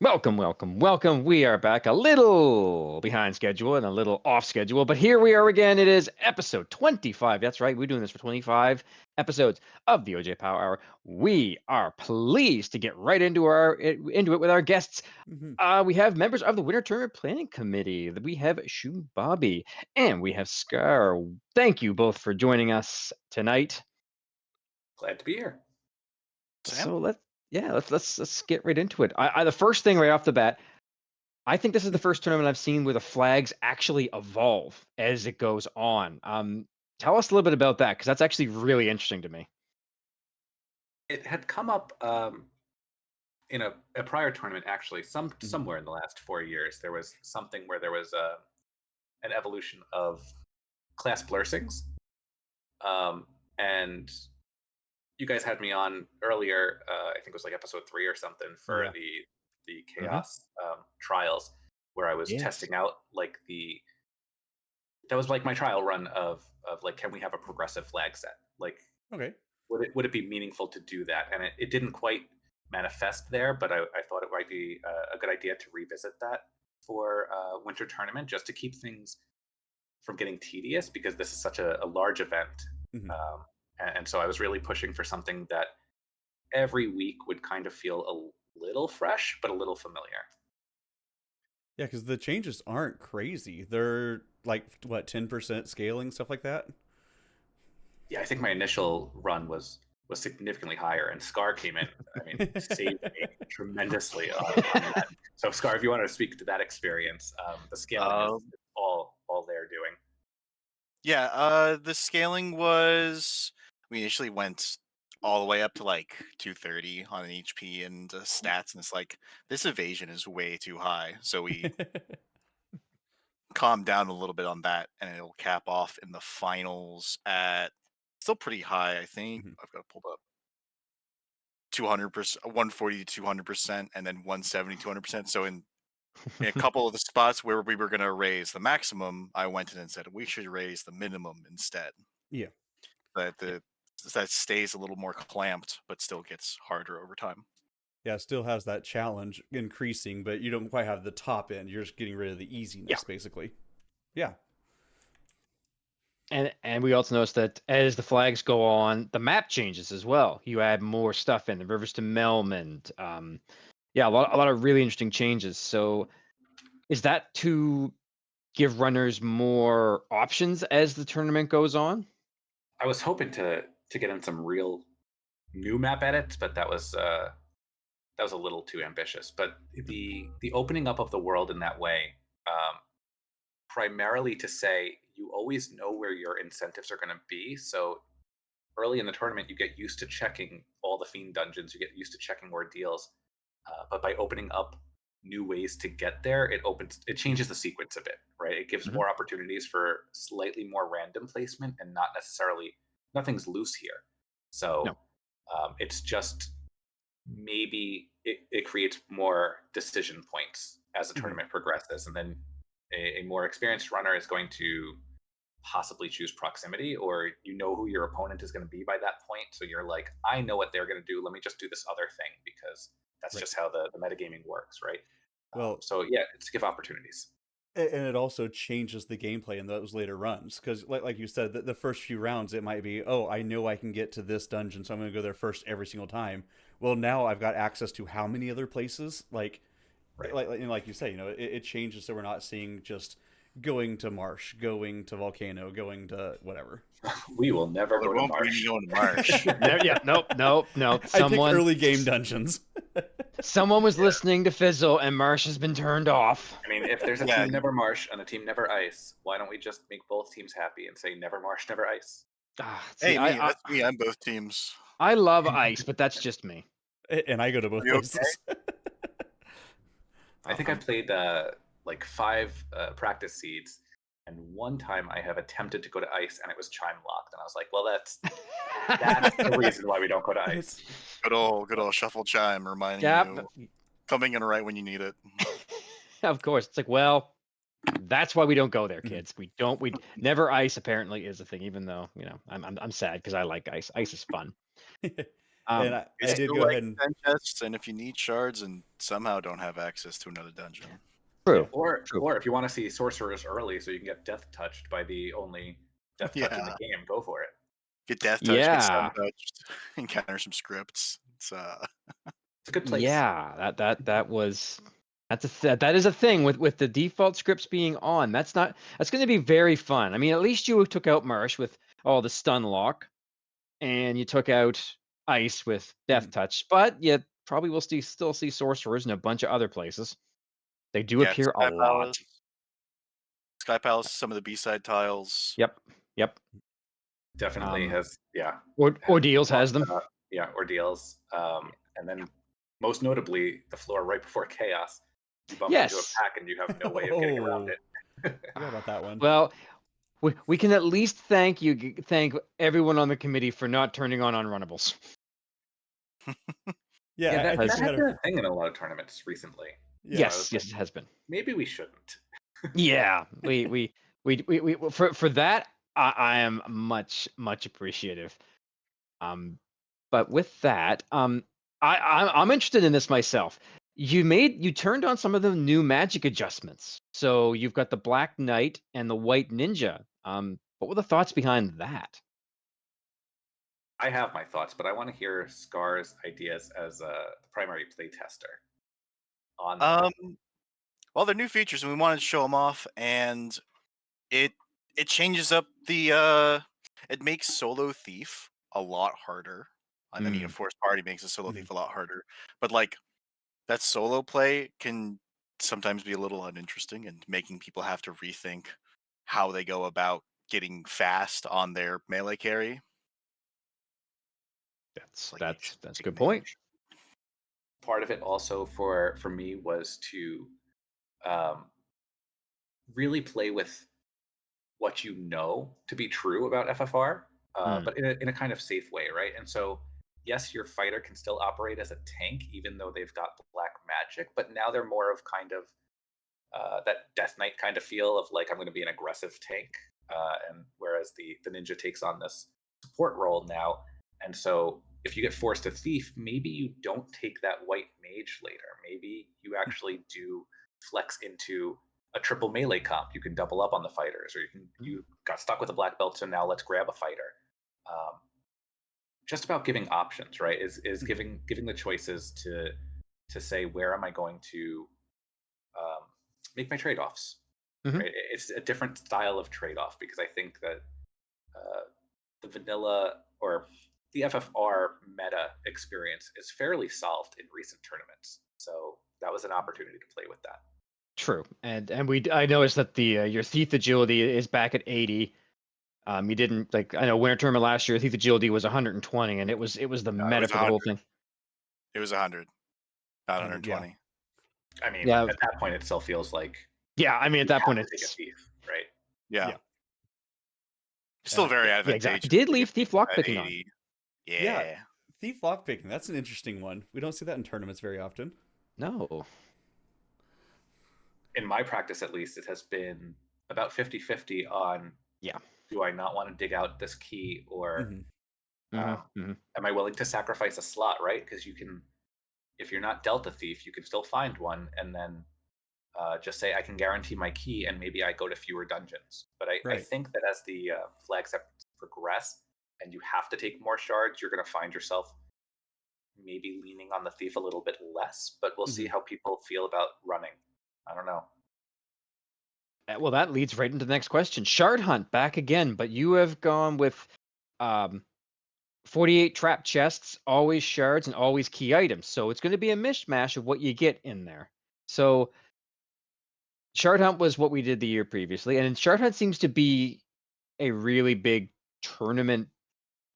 Welcome, welcome, welcome. We are back a little behind schedule and a little off schedule, but here we are again. It is episode 25. That's right. We're doing this for 25 episodes of the OJ Power Hour. We are pleased to get right into it with our guests. Mhm. We have members of the Winter Tournament Planning Committee. We have Shu Bobby and we have Scar. Thank you both for joining us tonight. Glad to be here. Sam? So let's get right into it. The first thing right off the bat, I think this is the first tournament I've seen where the flags actually evolve as it goes on. Tell us a little bit about that because that's actually really interesting to me. It had come up in a prior tournament, actually, Mhm. somewhere in the last 4 years. There was something where there was an evolution of class blursings, um, and you guys had me on earlier. I think it was like episode 3 or something for Yeah. the Hmm. chaos trials, where I was Yes. testing out like the that was like my trial run of like, can we have a progressive flag set? Like, Okay. would it be meaningful to do that? And it didn't quite manifest there, but I thought it might be a good idea to revisit that for winter tournament, just to keep things from getting tedious, because this is such a large event. Mhm. And so I was really pushing for something that every week would kind of feel a little fresh, but a little familiar. Yeah, because the changes aren't crazy. They're like what, 10% scaling, stuff like that? Yeah, I think my initial run was significantly higher, and Scar came in. I mean, saved me tremendously on that. So, Scar, if you want to speak to that experience, the scaling is Um, all they're doing. yeah, the scaling was we initially went all the way up to like 230 on an HP and stats, and it's like this evasion is way too high. So we calmed down a little bit on that, and it'll cap off in the finals at still pretty high. I think Mhm. I've got it pulled up 200%, 140 to 200%, and then 170 200%. So in a couple of the spots where we were going to raise the maximum, I went in and said we should raise the minimum instead. Yeah. That the that stays a little more clamped, but still gets harder over time. Yeah, it still has that challenge increasing, but you don't quite have the top end. You're just getting rid of the Yeah. easiness, basically. Yeah. And we also notice that as the flags go on, the map changes as well. You add more stuff in the rivers to Melmond. Yeah, a lot of really interesting changes. So is that to give runners more options as the tournament goes on? I was hoping to get in some real new map edits, but that was a little too ambitious. But the opening up of the world in that way, primarily to say you always know where your incentives are going to be. So early in the tournament, you get used to checking all the fiend dungeons, you get used to checking ordeals. But by opening up new ways to get there, it changes the sequence a bit, right? It gives Hmm. more opportunities for slightly more random placement, and not necessarily nothing's loose here. No. So it's just maybe it creates more decision points as the Mhm. tournament progresses, and then a more experienced runner is going to possibly choose proximity, or you know who your opponent is going to be by that point, so you're like, I know what they're going to do, let me just do this other thing, because that's Right. just how the metagaming works, right? Well, So yeah, it's to give opportunities. and it also changes the gameplay in those later runs because like you said the first few rounds it might be, oh, I know I can get to this dungeon, so I'm going to go there first every single time. Well, now I've got access to how many other places, Right. like you say, it changes, so we're not seeing just going to marsh, going to volcano, going to whatever. We will never Oh, it go to won't be me marsh. going to Marsh. No, yeah, nope, nope, nope. I pick Someone early game dungeons. someone was Yeah, listening to Fizzle and Marsh has been turned off. I mean, if there's a Yeah. team never marsh and a team never ice, why don't we just make both teams happy and say never marsh, never ice? See, Hey, me. That's me. I'm both teams. I love ice, but that's just me. And I go to both Are you okay? places. I think I've Um, played like 5 practice seeds, and one time I have attempted to go to ice and it was chime locked, and I was like, well, that's the reason why we don't go to ice. It's Good old shuffle chime reminding yeah, you coming in right when you need it. of course. It's like, well, that's why we don't go there, Mhm. kids. We never ice apparently is a thing, even though I'm sad because I like ice. Ice is fun. And Um, I It's did still go like ahead and 10 chests, and if you need shards and somehow don't have access to another dungeon. true. Or True. or if you want to see sorcerers early, so you can get death touched by the only death touch in the Yeah. game, go for it. Get death touch, get stun Yeah. touched, encounter some scripts. It's It's a good place. Yeah. That is a thing with the default scripts being on. That's going to be very fun. I mean, at least you took out Marsh with all the stun lock, and you took out Ice with Death Mhm. Touch, but you probably will still see sorcerers in a bunch of other places. They do yeah, appear a lot. Sky Palace, some of the B-side tiles. Yep. Yep. Definitely Um, has has Ordeals has them. ordeals. And then most notably the floor right before chaos. You bump into a Yes. pack and you have no way of getting around Oh, it. forgot about that one. Well, we can at least thank everyone on the committee for not turning on unrunnables. Yeah, Yeah, I that think Because we has had been a a thing in a lot of tournaments recently. yeah. So I was yes, like, yes, it has been. maybe we shouldn't. Yeah, we for that I am much appreciative. Um, but with that, I'm interested in this myself. You turned on some of the new magic adjustments. So you've got the Black Knight and the White Ninja. What were the thoughts behind that? I have my thoughts, but I want to hear Scar's ideas as a primary play tester on that. Um, well, they're new features, and we wanted to show them off, and it it changes up the it makes solo thief a lot harder. I mean, a Mm, forced party makes a solo Mhm. thief a lot harder, but like that solo play can sometimes be a little uninteresting and making people have to rethink how they go about getting fast on their melee carry. It's like that's a take a good point. mage. Part of it also for me was to um, really play with what you know to be true about FFR, Mm, but in a kind of safe way, right? And so, yes, your fighter can still operate as a tank, even though they've got black magic, but now they're more of kind of that Death Knight kind of feel of like I'm going to be an aggressive tank, and whereas the ninja takes on this support role now, and so if you get forced to thief, maybe you don't take that white mage later. Maybe you actually do flex into a triple melee comp. You can double up on the fighters, or mm, you got stuck with a black belt, so now let's grab a fighter. Just about giving options, right? Is Mhm. giving the choices to say where am I going to um, make my trade offs, mhm. right? It's a different style of trade off because I think that uh, the vanilla or the FFR meta experience is fairly solved in recent tournaments. So that was an opportunity to play with that. True, I noticed that the your thief agility is back at 80. You didn't like I know winter tournament last year. Thief agility was 120, and it was the It meta was for the whole 100. thing. It was 100, not 100, yeah. 120. I mean, Yeah, at that point, it still feels like yeah. I mean, at you that have point, to take a it's thief, right? Yeah. Yeah. Still very yeah, exactly. advantageous Did to leave get thief people at lockpicking on. 80. Yeah. Yeah. Thief lockpicking, that's an interesting one. We don't see that in tournaments very often. No. In my practice, at least, it has been about 50-50 on Yeah. do I not want to dig out this key or Mhm. Hmm. Hmm. am I willing to sacrifice a slot, right? Because you can, if you're not dealt a thief, you can still find one and then just say I can guarantee my key, and maybe I go to fewer dungeons. But I Right. think that as the flags have progressed and you have to take more shards, you're going to find yourself maybe leaning on the thief a little bit less. But we'll see Mhm. how people feel about running. I don't know. Well, that leads right into the next question. Shard hunt back again, but you have gone with um 48 trap chests, always shards, and always key items. So it's going to be a mishmash of what you get in there. So Shard hunt was what we did the year previously, and Shard hunt seems to be a really big tournament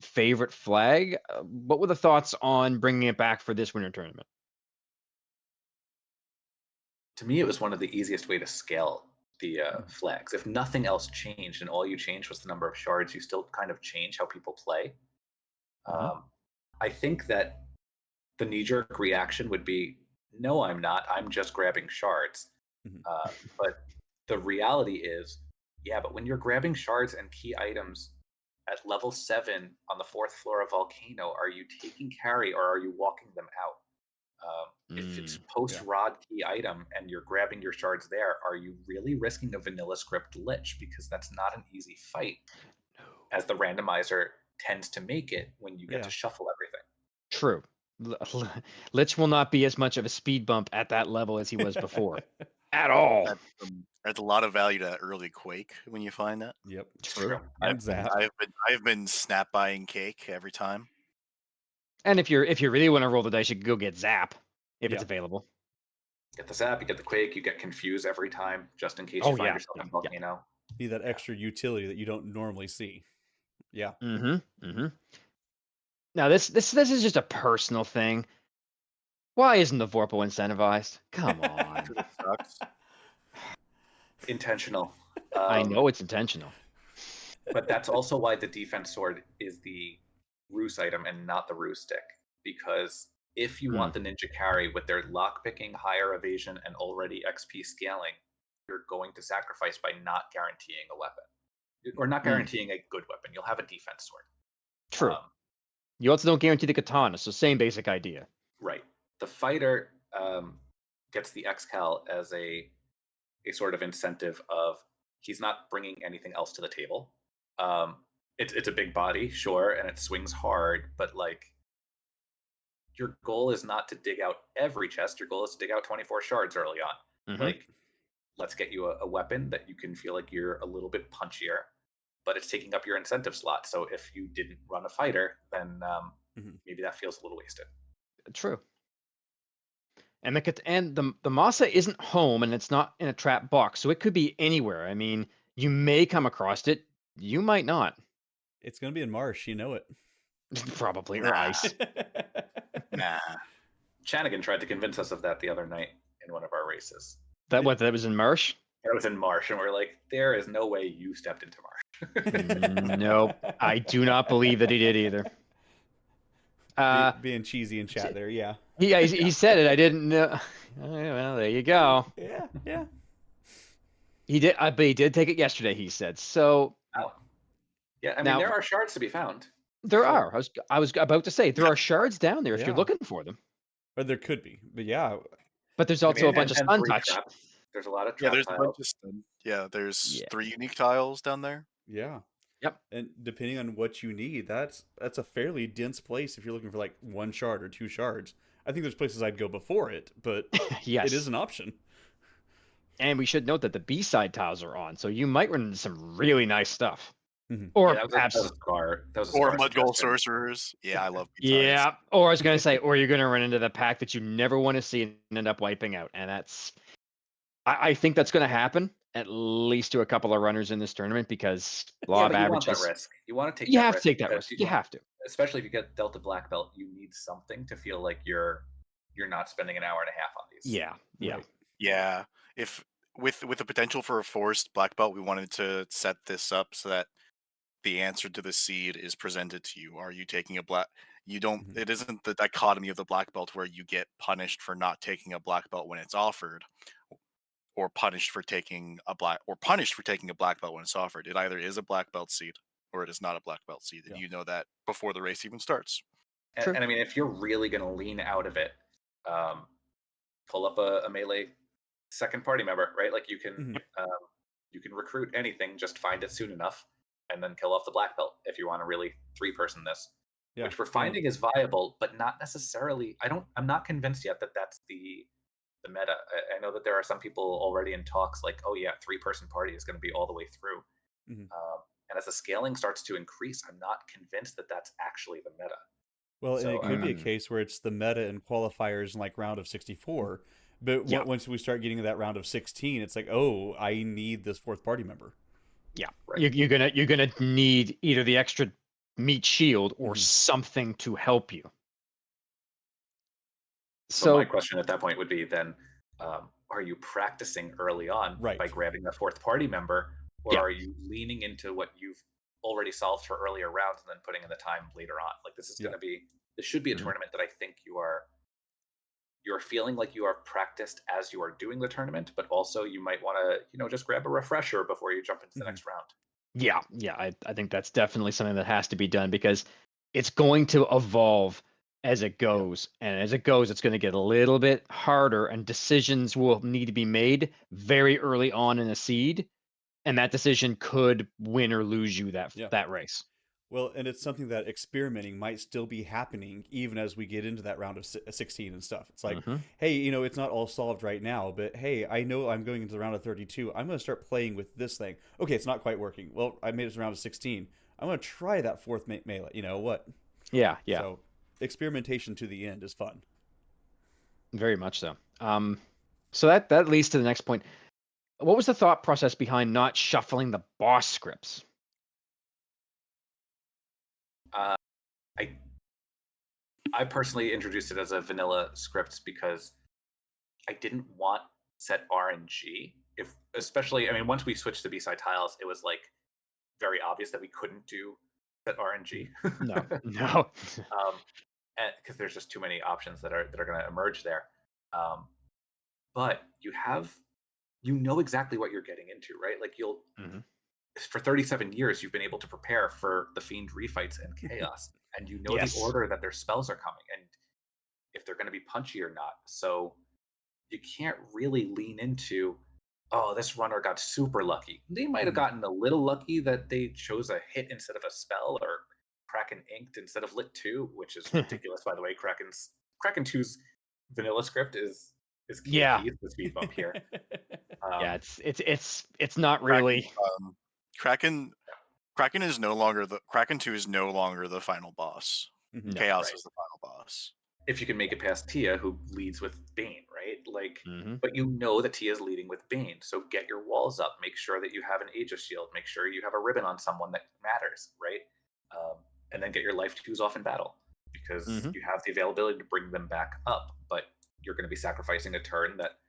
favorite flag. What were the thoughts on bringing it back for this winter tournament? To me, it was one of the easiest way to scale the Mhm. flags. If nothing else changed and all you changed was the number of shards, you still kind of change how people play. Hmm. Um, I think that the knee jerk reaction would be, no, I'm not. I'm just grabbing shards. Mhm. But the reality is, yeah, but when you're grabbing shards and key items at level 7 on the 4th floor of Volcano, are you taking carry or are you walking them out? If it's post Yeah. rod key item and you're grabbing your shards there, are you really risking a vanilla script lich? Because that's not an easy fight, as the randomizer tends to make it when you get Yeah. to shuffle everything. True. Lich will not be as much of a speed bump at that level as he was before. At all. Adds a lot of value to that early Quake when you find that. Yep. It's True. true. And Zap. I've been snap buying cake every time. And if you really want to roll the dice, you can go get Zap if it's Yeah. available. Get the zap, you get the quake, you get confuse every time, just in case Oh, you find yeah, yourself in yeah. Volcano. Need that extra utility that you don't normally see. Yeah. Now this is just a personal thing. Why isn't the Vorpal incentivized? Come on. Because it sucks. Intentional. I know it's intentional. But that's also why the defense sword is the ruse item and not the ruse stick. Because if you want the ninja carry with their lockpicking, higher evasion, and already XP scaling, you're going to sacrifice by not guaranteeing a weapon. Or not guaranteeing a good weapon. You'll have a defense sword. True. You also don't guarantee the katana, so same basic idea. Right. The fighter gets the Excal as a sort of incentive of he's not bringing anything else to the table. It's a big body, sure, and it swings hard, but like your goal is not to dig out every chest. Your goal is to dig out 24 shards early on. Mhm. Like, let's get you a weapon that you can feel like you're a little bit punchier, but it's taking up your incentive slot. So if you didn't run a fighter, then maybe that feels a little wasted. True. And the Masa isn't home, and it's not in a trap box, so it could be anywhere. I mean, you may come across it, you might not. It's gonna be in Marsh, you know it. Probably Nah. ice. Nah. Chanigan tried to convince us of that the other night in one of our races. That was in Marsh? That was in Marsh, and we're like, there is no way you stepped into Marsh. Nope. I do not believe that he did either. Being cheesy in chat there, yeah. He said it. I didn't know. Well, there you go. Yeah. He did, but he did take it yesterday. He said so. Oh, yeah. I mean, Now there are shards to be found. there sure. are. I was about to say there are shards down there if you're Yeah. looking for them. Or there could be, but yeah. But there's also a bunch of and stun 3 touch. traps. There's a lot of Yeah, trap there's a tiles. bunch of stun. Yeah, there's Yeah. 3 unique tiles down there. Yeah. Yep. And depending on what you need, that's a fairly dense place if you're looking for like 1 shard or 2 shards. I think there's places I'd go before it, but Yes. it is an option. And we should note that the B-side tiles are on, so you might run into some really nice stuff. Mhm. Or that was perhaps, a scar. That was a Or scar Mud Goal suggestion. Sorcerers. Yeah, I love B-tiles. yeah. Or I was gonna say, or you're gonna run into the pack that you never want to see and end up wiping out, and that's. I think that's gonna happen at least to a couple of runners in this tournament because law of but you want that averages. risk. You want to take You that have risk to take that because risk. You have to. especially if you get Delta Black Belt, you need something to feel like you're not spending an hour and a half on these. Yeah. Yeah. Right. Yeah, if with the potential for a forced black belt, we wanted to set this up so that the answer to the seed is presented to you. Are you taking a black? You don't. Mhm. It isn't the dichotomy of the black belt where you get punished for not taking a black belt when it's offered, or punished for taking a black belt when it's offered. It either is a black belt seed or it is not a black belt seed, and Yeah. you know that before the race even starts. True. And I mean, if you're really going to lean out of it, pull up a melee second party member, right? Like you can recruit anything, just find it soon enough, and then kill off the black belt if you want to really 3-person this. Yeah. Which we're finding is viable, but not necessarily. I'm not convinced yet that that's the meta. I know that there are some people already in talks like, oh yeah, 3-person party is going to be all the way through. Mhm. And as the scaling starts to increase, I'm not convinced that that's actually the meta. Well, and So, it could be a case where it's the meta and qualifiers in like round of 64, but Yeah. once we start getting to that round of 16, it's like, oh, I need this 4th party member. Yeah. Right. You're gonna need either the extra meat shield or something to help you. So my question at that point would be then, are you practicing early on Right. by grabbing a 4th party member, or Yeah. are you leaning into what you've already solved for earlier rounds and then putting in the time later on? Like this is Yeah. going to be, this should be a tournament that I think you're feeling like you are practiced as you are doing the tournament, but also you might want to, just grab a refresher before you jump into the next round. Yeah, yeah, I think that's definitely something that has to be done because it's going to evolve as it Yep. goes. And as it goes, it's going to get a little bit harder and decisions will need to be made very early on in a seed. And that decision could win or lose you Yeah. that race. Well, and it's something that experimenting might still be happening even as we get into that round of 16 and stuff. It's like, Hmm. hey, you know, it's not all solved right now, but hey, I know I'm going into the round of 32. I'm going to start playing with this thing. Okay, it's not quite working. Well, I made it to the round of 16. I'm going to try that fourth melee. You know what? Yeah, yeah, So, experimentation to the end is fun. very much so. So that leads to the next point. What was the thought process behind not shuffling the boss scripts? Uh, I I personally introduced it as a vanilla script because I didn't want set RNG. If especially, I mean, once we switched to B-side tiles, it was like very obvious that we couldn't do set RNG. No, no. um, because there's just too many options that are going to emerge there. Um, but you know exactly what you're getting into, right? Like you'll Mhm. for 37 years you've been able to prepare for the fiend refights and chaos, and you know the Yes. order that their spells are coming and if they're going to be punchy or not. So you can't really lean into, oh, this runner got super lucky. They might have Mhm. gotten a little lucky that they chose a hit instead of a spell, or Kraken inked instead of lit 2, which is ridiculous, by the way. Kraken 2's vanilla script is Yeah, KP, the speed bump here. yeah. Um, It's not Kraken, really. Kraken, Kraken is no longer the Kraken 2 is no longer the final boss. Mhm. No. Chaos right. is the final boss. If you can make it past Tia, who leads with Bane, right? Like, Hmm. but you know that Tia's leading with Bane, so get your walls up. Make sure that you have an Aegis shield. Make sure you have a ribbon on someone that matters, right? Um, and then get your life twos off in battle because Hmm. you have the availability to bring them back up. But you're going to be sacrificing a turn that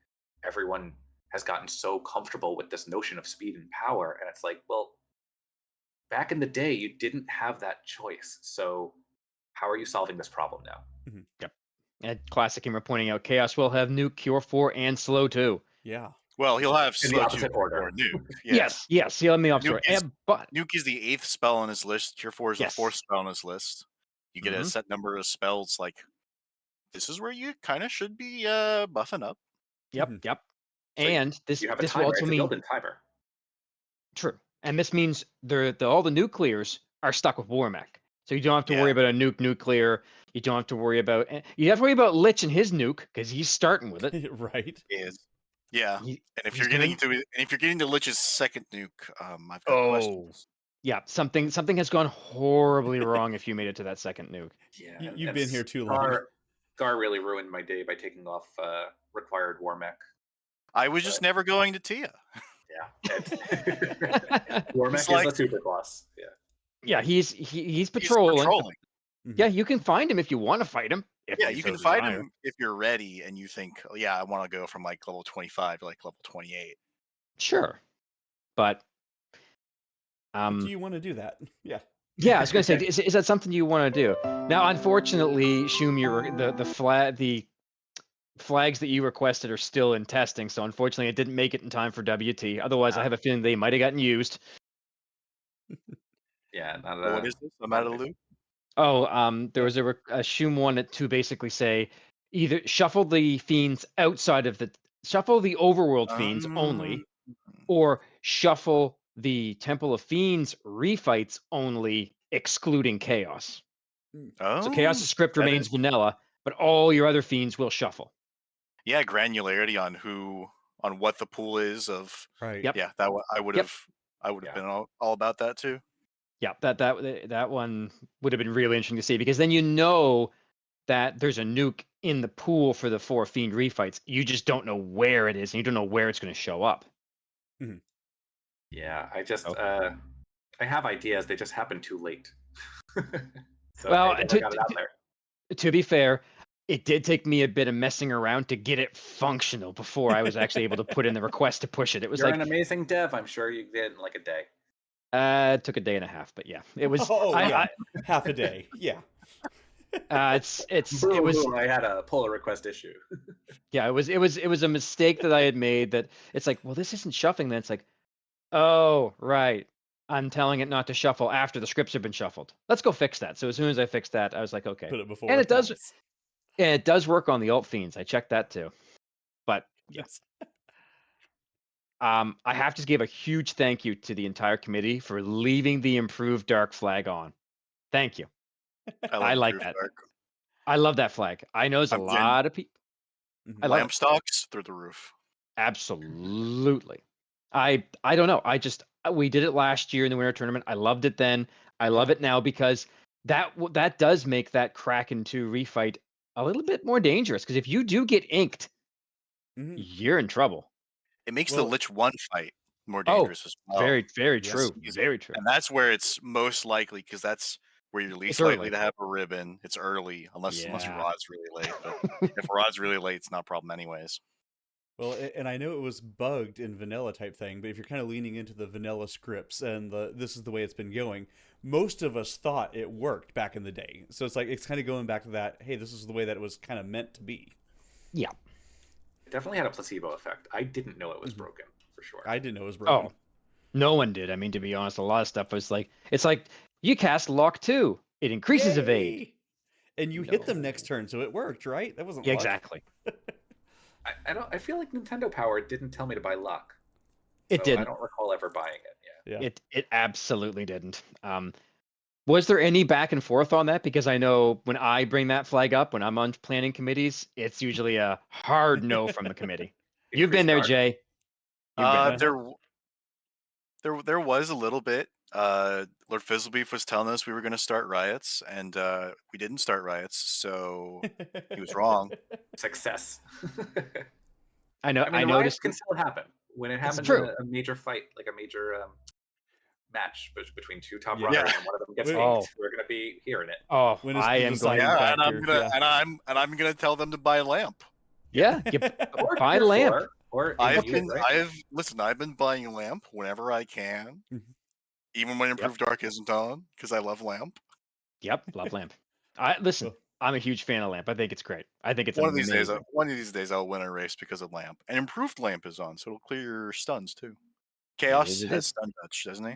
everyone has gotten so comfortable with this notion of speed and power, and it's like, well, back in the day, you didn't have that choice. So how are you solving this problem now? Mhm. Yep. And classic humor pointing out chaos will have nuke, cure 4, and slow 2. Yeah. Well, he'll have In the slow 2 opposite order. or nuke. Yeah. Yes, yes. He'll have me Nuke observe. is But Nuke is the 8th spell on his list. Cure 4 is the 4th yes. spell on his list. You get a Hmm. set number of spells. Like, this is where you kind of should be buffing up. Yep, Mhm. yep. So And this you have a this will timer. also It's a mean built-in timer. true. And this means all the nuclears are stuck with Warmech. So you don't have to worry Yeah, about a nuclear. You don't have to worry about you have to worry about Lich and his nuke because he's starting with it. Right. is. Yeah. And if He's you're getting gonna. to Lich's second nuke, I've got Oh, questions. yeah. Something has gone horribly wrong if you made it to that second nuke. Yeah, You've and been here too long. Gar really ruined my day by taking off required war mech. I was But just never going to Tia. yeah, war It's mech is like a super boss. Yeah, Yeah, he's he's patrolling. patrolling. Yeah, Mhm. you can find him if you want to fight him, if Yeah, you you so can fight desire. him if you're ready and you think, oh, yeah, I want to go from like level 25 to like level 28. Sure, but But do um, you want to do that? Yeah. yeah, I was gonna say, is that something you want to do? Now, unfortunately, Shum, the flags that you requested are still in testing, so unfortunately, it didn't make it in time for WT. Otherwise, I have a feeling they might have gotten used. yeah, So what is this? I'm not out a of the big. loop. Oh, there Yeah. was a Shum wanted to basically say either shuffle the overworld fiends Um, only, or shuffle the Temple of Fiends refights only, excluding Chaos. Mm. So oh, Chaos's script that remains is, vanilla, but all your other fiends will shuffle. yeah, granularity on what the pool is of. Right. Yep. Yeah, that Yep. I would have Yeah, been all about that too. Yeah. That one would have been really interesting to see because then you know that there's a nuke in the pool for the 4 fiend refights. You just don't know where it is, and you don't know where it's going to show up. Mhm. yeah. I just Oh. I have ideas. They just happen too late. So I Well, never got it out there. to be fair, it did take me a bit of messing around to get it functional before I was actually able to put in the request to push it. It was You're an like amazing dev. I'm sure you did in like a day. it took a day and a half, but yeah, it was Oh, I yeah. Half a day. Yeah. it Boo was hoo! I had a pull a request issue. yeah, it was a mistake that I had made that it's like, well, this isn't shuffling then. It's like, oh, right. I'm telling it not to shuffle after the scripts have been shuffled. Let's go fix that. So as soon as I fixed that, I was like, okay. Put it before And it it does, happens. and it does work on the alt fiends. I checked that too. But yeah, Yes. I have to give a huge thank you to the entire committee for leaving the improved dark flag on. Thank you. I I love like improved that. dark. I love that flag. I know there's a I'm gen lot of people. Mhm. I love lamp it. stocks through the roof. Absolutely. I don't know. We did it last year in the winter tournament. I loved it then. I love it now because that does make that Kraken 2 refight a little bit more dangerous. Because if you do get inked, Mhm. you're in trouble. It makes the Well, Lich 1 fight more Oh, dangerous as well. very, very Yes. true. Very true. And that's where it's most likely, because that's where you're It's least likely early. to have a ribbon. It's early, unless Yeah. Rod's really late. But if Rod's really late, it's not a problem anyways. Well, and I know it was bugged in vanilla type thing, but if you're kind of leaning into the vanilla scripts and this is the way it's been going, most of us thought it worked back in the day. So it's like it's kind of going back to that. Hey, this is the way that it was kind of meant to be. Yeah. It definitely had a placebo effect. I didn't know it was Mhm. broken for sure. I didn't know it was broken. Oh, no one did. I mean, to be honest, a lot of stuff was like, it's like you cast Lock 2. It increases evade. Yay! And you hit them next turn, so it worked, right? That wasn't Yeah, luck. exactly. I don't. I feel like Nintendo Power didn't tell me to buy luck. It So I didn't. don't recall ever buying it. Yeah. Yeah. It absolutely didn't. Was there any back and forth on that? Because I know when I bring that flag up when I'm on planning committees, it's usually a hard no from the committee. You've been Increased there, dark. Jay. You've been there. There was a little bit. Lord Fizzlebeef was telling us we were going to start riots, and we didn't start riots, so he was wrong. Success. I know. I mean, I the riots noticed can still happen when it it's happens in true. a major fight, like a major match between two top Yeah. runners, and one of them gets When- inked. We're going to be hearing it. Oh, When it's I the am going. deciding Yeah, and factor. Yeah. and I'm gonna tell them to buy a lamp. Yeah, Or buy tier lamp. 4, or I've infuse, been right? I've been buying a lamp whenever I can, Mhm. even when Yep. Improved Dark isn't on, because I love lamp. Yep. Love lamp. I listen. Well, I'm a huge fan of lamp. I think it's great. I think it's One of these days, amazing. I'll win a race because of lamp. And Improved Lamp is on, so it'll clear your stuns too. It Chaos is. It has is. stun touch, doesn't he?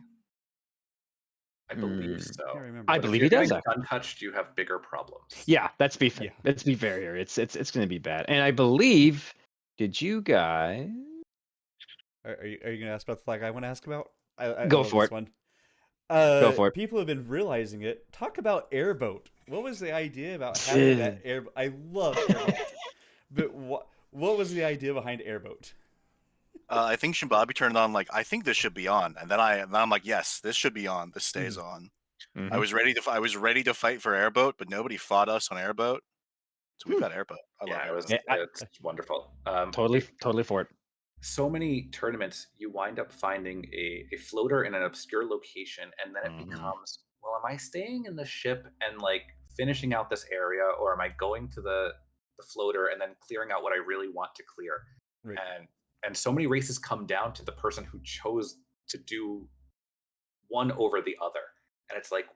I believe Mm, so. can't remember. I But if believe you're he does. getting Actually. untouched, you have bigger problems. Yeah. Let's be fair. Yeah. Let's be fair here. It's going to be bad. And I believe. Did you guys Are you going to ask about the flag I want to ask about? I go love for this it? one. Go for it. People have been realizing it. Talk about airboat. What was the idea about having that air? I love airboat, but what was the idea behind airboat? I think Shimbabi turned on like, I think this should be on, and then I'm like, yes, this should be on. This stays on. I Mhm. was ready to fight for airboat, but nobody fought us on airboat, so we've got airboat. I love Yeah, airboat. it's wonderful. Totally for it. So many tournaments, you wind up finding a floater in an obscure location, and then it Mhm. becomes, well, am I staying in the ship and like finishing out this area, or am I going to the floater and then clearing out what I really want to clear? Right. And so many races come down to the person who chose to do one over the other, and it's like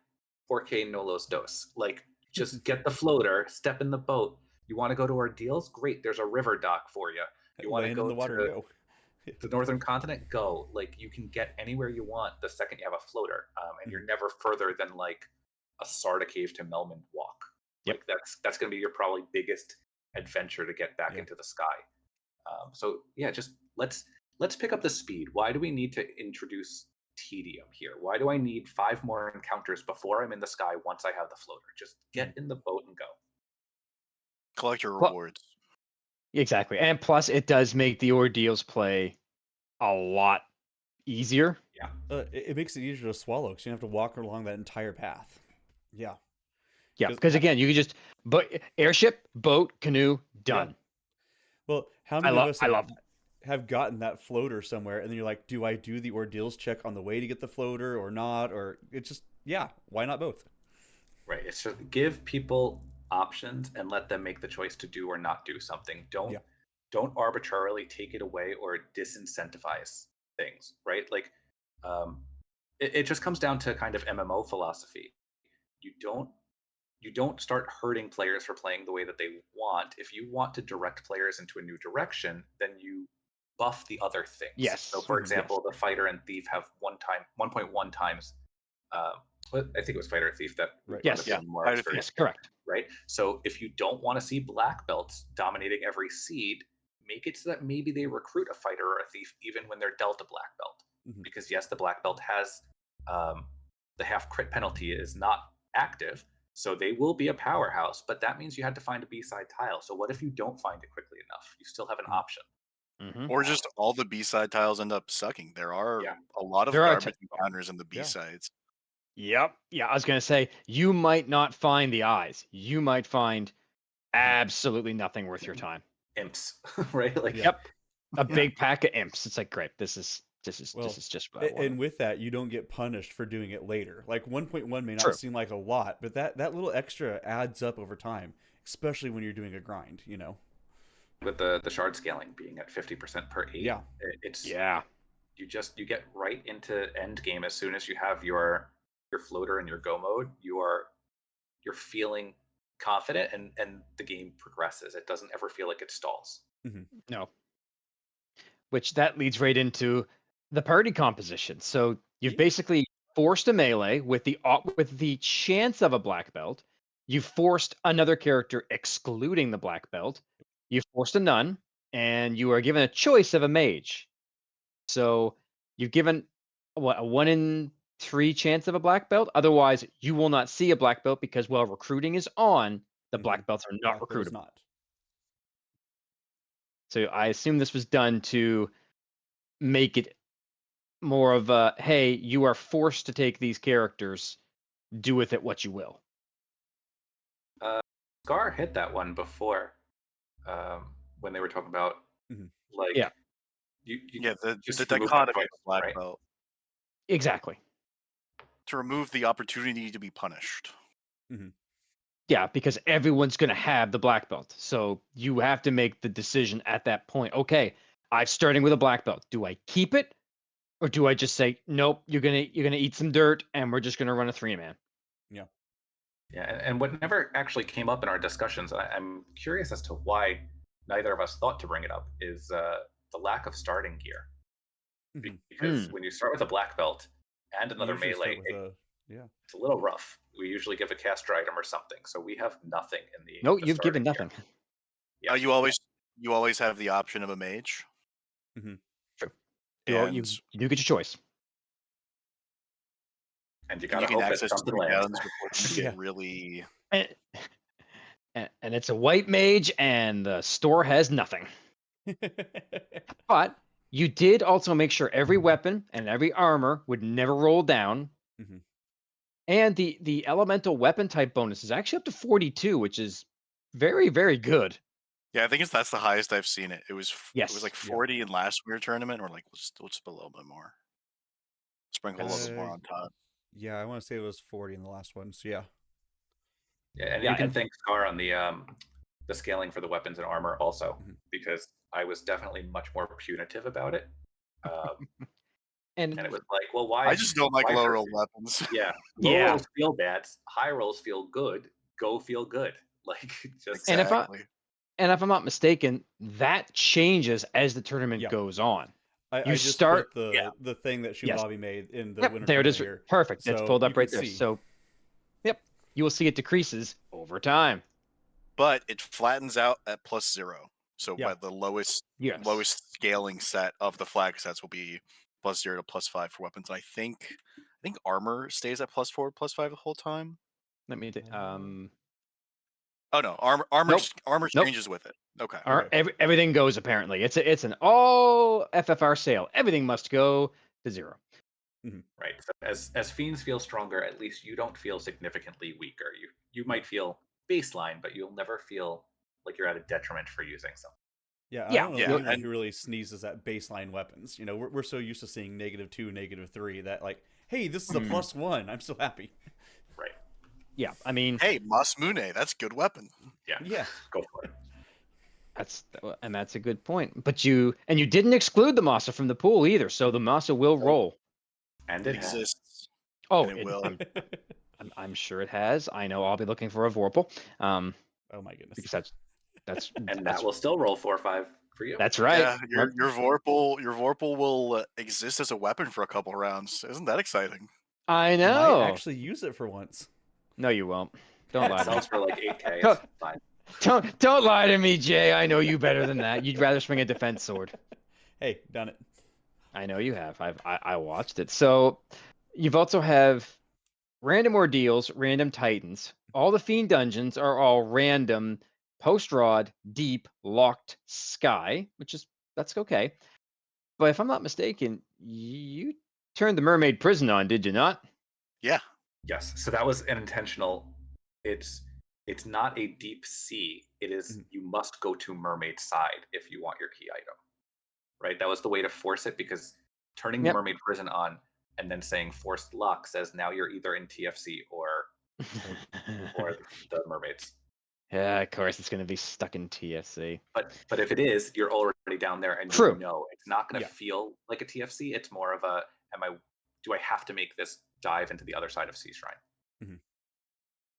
4K no los dos. Like, just get the floater, step in the boat. You want to go to our deals? Great, there's a river dock for you. You want to Land in go the water and go. the northern continent? Go. Like, you can get anywhere you want the second you have a floater, and you're never further than like a Sarda cave to Melman walk. Yep. Like, that's going to be your probably biggest adventure to get back Yeah. into the sky. So yeah, just let's pick up the speed. Why do we need to introduce tedium here? Why do I need 5 more encounters before I'm in the sky once I have the floater? Just get in the boat and go. Collect your Well, rewards. exactly. And plus, it does make the ordeals play a lot easier. Yeah. It makes it easier to swallow because you don't have to walk along that entire path. Yeah. Yeah, because again, you can just airship, boat, canoe, done. Well, how many of us I love have gotten that floater somewhere, and then you're like, do I do the ordeals check on the way to get the floater or not? Or it's just, yeah, why not both? Right. It's just give people options and let them make the choice to do or not do something. Don't arbitrarily take it away or disincentivize things, right? Like, it just comes down to kind of MMO philosophy. You don't start hurting players for playing the way that they want. If you want to direct players into a new direction, then you buff the other things. Yes. So, for Mhm. example, the fighter and thief have 1.1 times. I think it was fighter and thief that Right. wound up Yes. being more Fighter, thief. experience, Yes, correct. right? So, if you don't want to see black belts dominating every seed, make it so that maybe they recruit a fighter or a thief even when they're dealt a black belt. Mhm. Because yes, the black belt has the half crit penalty is not active, so they will be a powerhouse, but that means you had to find a B-side tile. So what if you don't find it quickly enough? You still have an option. Mm-hmm. Or just all the B-side tiles end up sucking. There are Yeah. a lot of There are garbage encounters in the Yeah. B-sides. Yep. Yeah, I was gonna say you might not find the eyes. You might find absolutely nothing worth your time. Imps, right? Like Yeah. Yep. A Yeah. big pack of imps. It's like great. This is Well, just what I wanted. and with that, you don't get punished for doing it later. Like 1.1 may not True. seem like a lot, but that little extra adds up over time, especially when you're doing a grind, you know. with the shard scaling being at 50% per 8, Yeah. it's Yeah. you get right into end game as soon as you have your floater and your go mode. You're feeling confident, and the game progresses. It doesn't ever feel like it stalls. No. Which that leads right into the party composition. So you've Yeah. basically forced a melee with the chance of a black belt. You forced another character excluding the black belt. You forced a nun, and you are given a choice of a mage. So you've given what, a 1 in 3 chance of a black belt. Otherwise, you will not see a black belt because while recruiting is on, the Mhm. black belts are not Black belt is recruitable. not. So I assume this was done to make it more of a, hey, you are forced to take these characters, do with it what you will. Scar hit that one before, when they were talking about Mhm. like Yeah. you Yeah, the just remove that dichotomy choice, of black right? belt. Exactly. To remove the opportunity to be punished. Mhm. Yeah, because everyone's going to have the black belt. So you have to make the decision at that point. Okay, I'm starting with a black belt. Do I keep it, or do I just say, nope, you're gonna eat some dirt and we're just gonna run a 3-man? Yeah. Yeah, and what never actually came up in our discussions, I'm curious as to why neither of us thought to bring it up, is the lack of starting gear. Mhm. Because when you start with a black belt and You another usually start melee, with a yeah. it's a little rough. We usually give a caster item or something, so we have nothing in No, the you've given starting nothing. gear. Yeah, You always have the option of a mage, Mhm. True. and You do get your choice. and you and you gotta can hope that access something 3 lands. guns before things Yeah. get really. And, and it's a white mage, and the store has nothing. But you did also make sure every weapon and every armor would never roll down. Mhm. And the elemental weapon type bonus is actually up to 42, which is very, very good. Yeah, I think that's the highest I've seen it. It was Yes. like Yeah. 40 in last winter tournament, or like let's put a little bit more. Sprinkle a little bit more Uh, on top. yeah, I want to say it was 40 in the last one. So yeah. Yeah, and Yeah. you can thank Scar on the scaling for the weapons and armor also, Mhm. because I was definitely much more punitive about it. And it And was like, well, I just don't like why low hurt roll you? weapons. Yeah, low yeah. rolls feel bad, high rolls feel good. Go feel good. Like just And Exactly. if I'm not mistaken, that changes as the tournament Yeah. goes on. You I just start put yeah, the thing that Shun yes. Bobby made in the Yep, winter there it tournament is. here. Perfect. It's So pulled you up can right there. see. So yep, you will see it decreases over time. But it flattens out at +0. So Yeah. by the lowest Yes. scaling set of the flag sets will be +0 to +5 for weapons. I think armor stays at +4, +5 the whole time. Let me Oh no, nope. armor Nope. changes with it. Okay. Okay. Everything goes apparently. It's an all FFR sale. Everything must go to 0. Mhm. right. So as fiends feel stronger, at least you don't feel significantly weaker. You might feel baseline, but you'll never feel like you're at a detriment for using something. Yeah, I Yeah. don't know Yeah, anyone and who really sneezes at baseline weapons. You know, we're so used to seeing -2, -3 that like, hey, this is a Mm. +1. I'm so happy. Right. Yeah. I mean, hey, Masmune, that's good weapon. Yeah. Yeah. Go for it. that's a good point. But you didn't exclude the Masa from the pool either, so the Masa will roll. And It it has. exists Oh, and it will. I'm sure it has. I know I'll be looking for a Vorpal. Oh my goodness. Because that's And that will still roll 4 or 5 for you. That's right. Yeah, your Vorpal will exist as a weapon for a couple rounds. Isn't that exciting? I You might know. actually use it for once. No, you won't. Don't lie It to me. sells for like 8K. Don't- It's fine. Don't lie to me, Jay. I know you better than that. You'd rather swing a defense sword. Hey, done it. I know you have. I watched it. So you've also have random ordeals, random titans. All the fiend dungeons are all random post rod, deep, locked sky, that's okay. But if I'm not mistaken, you turned the mermaid prison on, did you not? Yeah. Yes. So that was an intentional. It's not a deep sea. It is you must go to mermaid side if you want your key item. Right? That was the way to force it because turning Yep. mermaid prison on and then saying forced luck says now you're either in TFC or the mermaids. Yeah, of course it's going to be stuck in TFC. But if it is, you're already down there and True. you know it's not going to Yeah. feel like a TFC. It's more of a do I have to make this dive into the other side of Sea Shrine?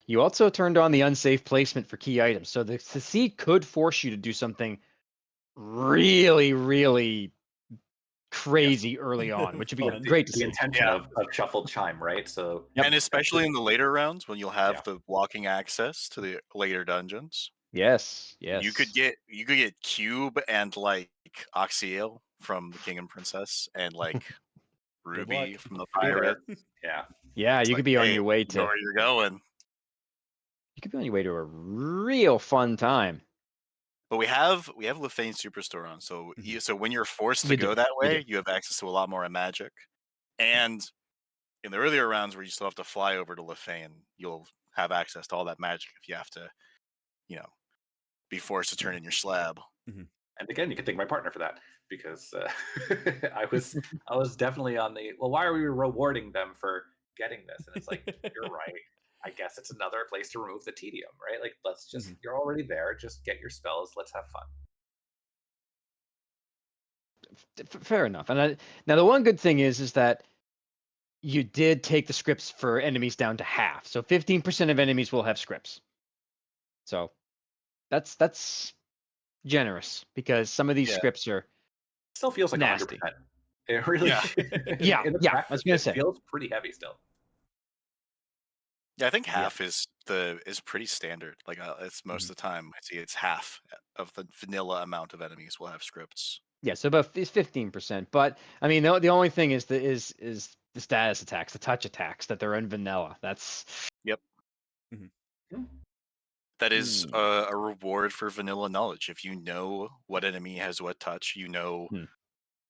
You also turned on the unsafe placement for key items. So the seed could force you to do something really, really crazy early on, which would be Fun. great to The see. intention Yeah. of shuffled chime, right? So Yep. And especially in the later rounds when you'll have Yeah. the walking access to the later dungeons. Yes. You could get Cube and like Oxiel from the King and Princess and like Good Ruby luck. from the be there. Pirate. Yeah. Yeah, It's you like, could be on hey, your way you know to where you're going. a real fun time. But we have Lefane Superstore on, so so when you're forced to You go do. that You way, do. you have access to a lot more magic. And in the earlier rounds where you still have to fly over to Lefane, you'll have access to all that magic if you have to, be forced to turn in your slab. And again, you can thank my partner for that because I was definitely on the why are we rewarding them for getting this? And it's like you're right. I guess it's another place to remove the tedium, right? Like let's just you're already there. Just get your spells. Let's have fun. Fair enough. And now the one good thing is that you did take the scripts for enemies down to half. So 15% of enemies will have scripts. So that's generous because some of these Yeah. scripts are Still feels like nasty. 100%. It really Yeah, in the yeah, I practice, was gonna it say. feels pretty heavy still. Yeah, I think half is pretty standard. Like it's most of the time I see it's half of the vanilla amount of enemies will have scripts. Yeah, so about 15%. But I mean, the only thing is the status attacks, the touch attacks that they're in vanilla. That's Yep. That is a reward for vanilla knowledge. If you know what enemy has what touch, you know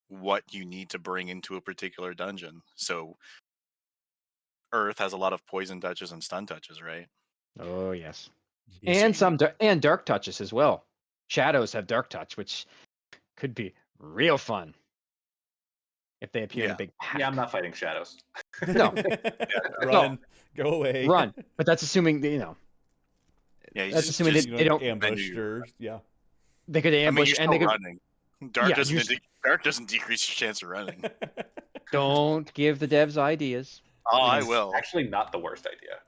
what you need to bring into a particular dungeon. So Earth has a lot of poison touches and stun touches, right? Oh yes, Yes. and and dark touches as well. Shadows have dark touch, which could be real fun if they appear in a Yeah. big pack. Yeah, I'm not fighting shadows. No, Run. Go away. run. But that's assuming that, Yeah, you that's assuming just they don't. ambushed or yeah. They could I mean, ambush you're and still they could. running. Dark Yeah, doesn't decrease your chance of running. Don't give the devs ideas. Oh, I It's will. actually not the worst idea.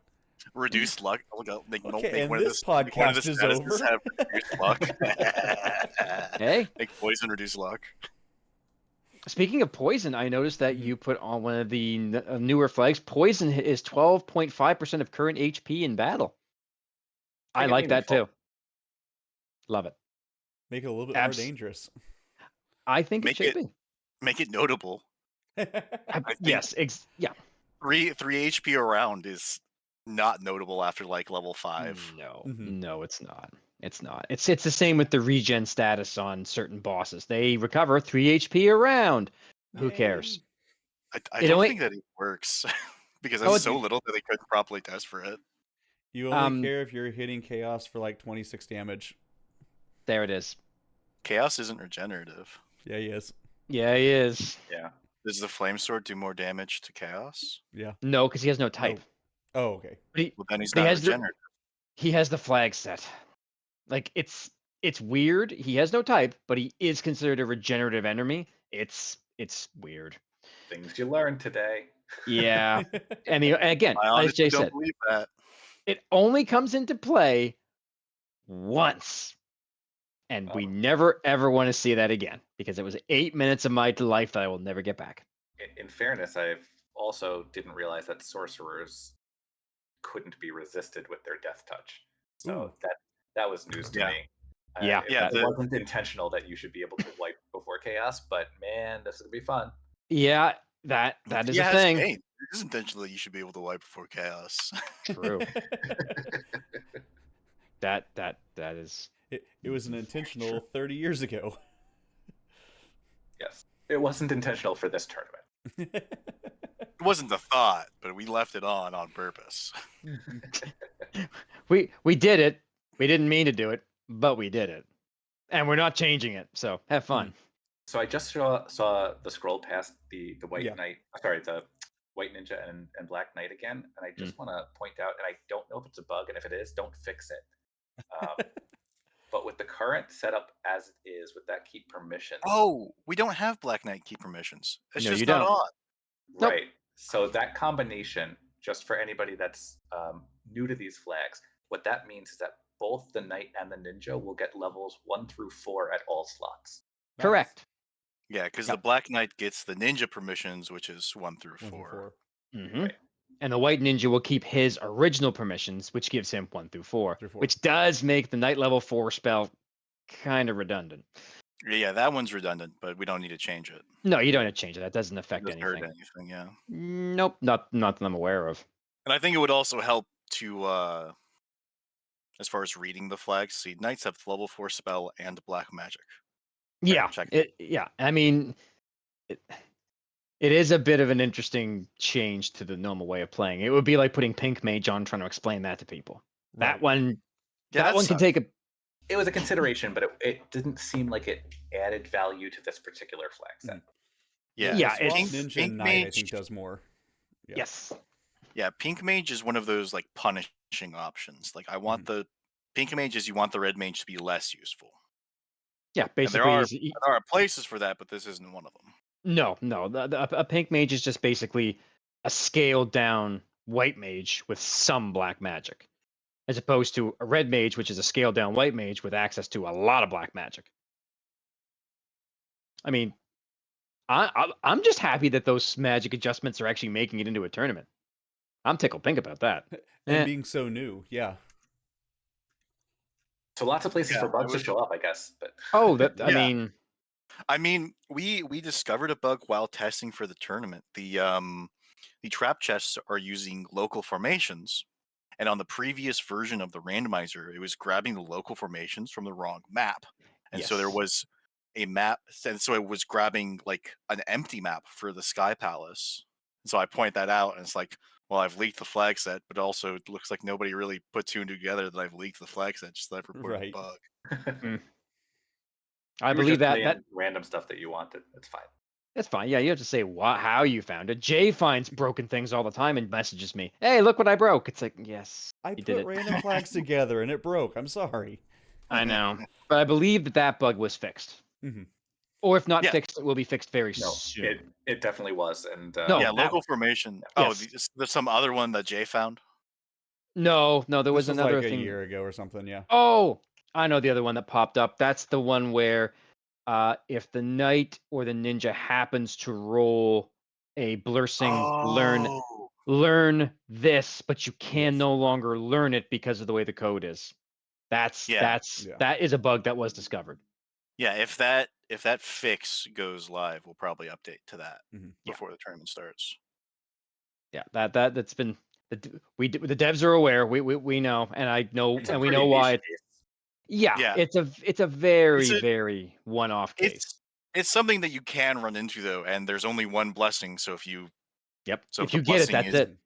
Reduced luck. Make Okay, and one of this make one of the podcast is statuses over. have reduced luck. Hey, Make poison reduce luck. speaking of poison, I noticed that you put on one of the newer flags. Poison is 12.5% of current HP in battle. I Make it like that meaningful. too. Love it. Make it a little bit more dangerous. I think it should be. Make it notable. I think Yes, yeah. 3 HP around is not notable after like level 5. No, it's not. It's not. It's the same with the regen status on certain bosses. They recover 3 HP around. Who cares? I don't think that it works because that's so little that they couldn't properly test for it. You only care if you're hitting chaos for like 26 damage. There it is. Chaos isn't regenerative. Yeah, he is. Yeah, he is. Yeah. Does the flame sword do more damage to chaos? Yeah. No, because he has no type. No. Oh, okay. Well, then he's not regenerative. He has the flag set. Like it's weird. He has no type, but he is considered a regenerative enemy. It's weird. Things you learned today. Yeah. And again, I as Jay honestly don't said, believe that. it only comes into play once. And we never ever want to see that again because it was 8 minutes of my life that I will never get back. In fairness, I've also didn't realize that sorcerers couldn't be resisted with their death touch. So Ooh. that was news to Yeah. me. Yeah, Yeah, it wasn't intentional that you should be able to wipe before chaos, but man, this is gonna be fun. Yeah, that is a Yeah, has thing. Bane. It is intentional that you should be able to wipe before chaos. True. that is. It was an intentional 30 years ago. Yes, it wasn't intentional for this tournament. It wasn't the thought, but we left it on purpose. We did it. We didn't mean to do it, but we did it, and we're not changing it. So have fun. So I just saw the scroll past the white Yeah. knight. Sorry, the white ninja and black knight again, and I just want to point out, and I don't know if it's a bug, and if it is, don't fix it. But with the current setup as it is, with that keep permissions, Oh, we don't have Black Knight key permissions. It's No, just you not don't. on. Nope. right? So that combination, just for anybody that's new to these flags, what that means is that both the knight and the ninja will get levels 1 through 4 at all slots. Nice. Correct. Yeah, because Yep. the Black Knight gets the ninja permissions, which is 1 through 1 through 4. 4. Mm-hmm. Right. And the white ninja will keep his original permissions, which gives him 1 through 4, Through 4. which does make the knight level 4 spell kind of redundant. Yeah, that one's redundant, but we don't need to change it. No, you don't have to change it. That doesn't It affect doesn't hurt anything. anything, yeah. Nope, not that I'm aware of. And I think it would also help to, as far as reading the flags, see, knights have level 4 spell and black magic. Yeah, check. yeah. I mean, it is a bit of an interesting change to the normal way of playing. It would be like putting pink mage on, trying to explain that to people. That Right. one, Yeah, that one can sucks. take a. It was a consideration, but it didn't seem like it added value to this particular flag set. Yeah, Yeah, the Swamp it's Ninja Pink Knight, I Mage- think, does more. Yeah. Yes. Yeah, Pink Mage is one of those like punishing options. Like I want the Pink Mage is you want the Red Mage to be less useful. Yeah, And basically, there are places for that, but this isn't one of them. no. A pink mage is just basically a scaled down white mage with some black magic, as opposed to a red mage, which is a scaled down white mage with access to a lot of black magic. I mean, I'm just happy that those magic adjustments are actually making it into a tournament. I'm tickled pink about that. And being so new, yeah. So lots of places Yeah, for I bugs to was- show up, I guess. But Oh, that I Yeah. mean, we discovered a bug while testing for the tournament. The trap chests are using local formations, and on the previous version of the randomizer, it was grabbing the local formations from the wrong map. And so there Yes. was a map, and so it was grabbing like an empty map for the Sky Palace. And so I point that out, and it's like, well, I've leaked the flag set, but also it looks like nobody really put two and two together that I've leaked the flag set, just that I've reported Right. a bug. I you were believe just that saying random stuff that you wanted. It's fine. that's fine. Yeah, you have to say how you found it. Jay finds broken things all the time and messages me, "Hey, look what I broke." It's like, yes, I you put did it. random flags together and it broke. I'm sorry. I know, but I believe that bug was fixed, Mhm. or if not Yeah. fixed, it will be fixed very No, soon. it definitely was. And No, Yeah, that- local formation. yes. There's some other one that Jay found. No, there This was was another like a thing. year ago or something, yeah. Oh, I know the other one that popped up. That's the one where if the knight or the ninja happens to roll a blursing learn this, but you can Yes. no longer learn it because of the way the code is. Yeah. That is a bug that was discovered. Yeah, if that fix goes live, we'll probably update to that Mhm. Yeah. before the tournament starts. Yeah, that's been the devs are aware. We know, and I know, it's a and we pretty know why. niche case. Yeah. It's a very It's a- very one-off case. It's something that you can run into though, and there's only one blessing. So if you Yep. so If the you get it, blessing that's is, it.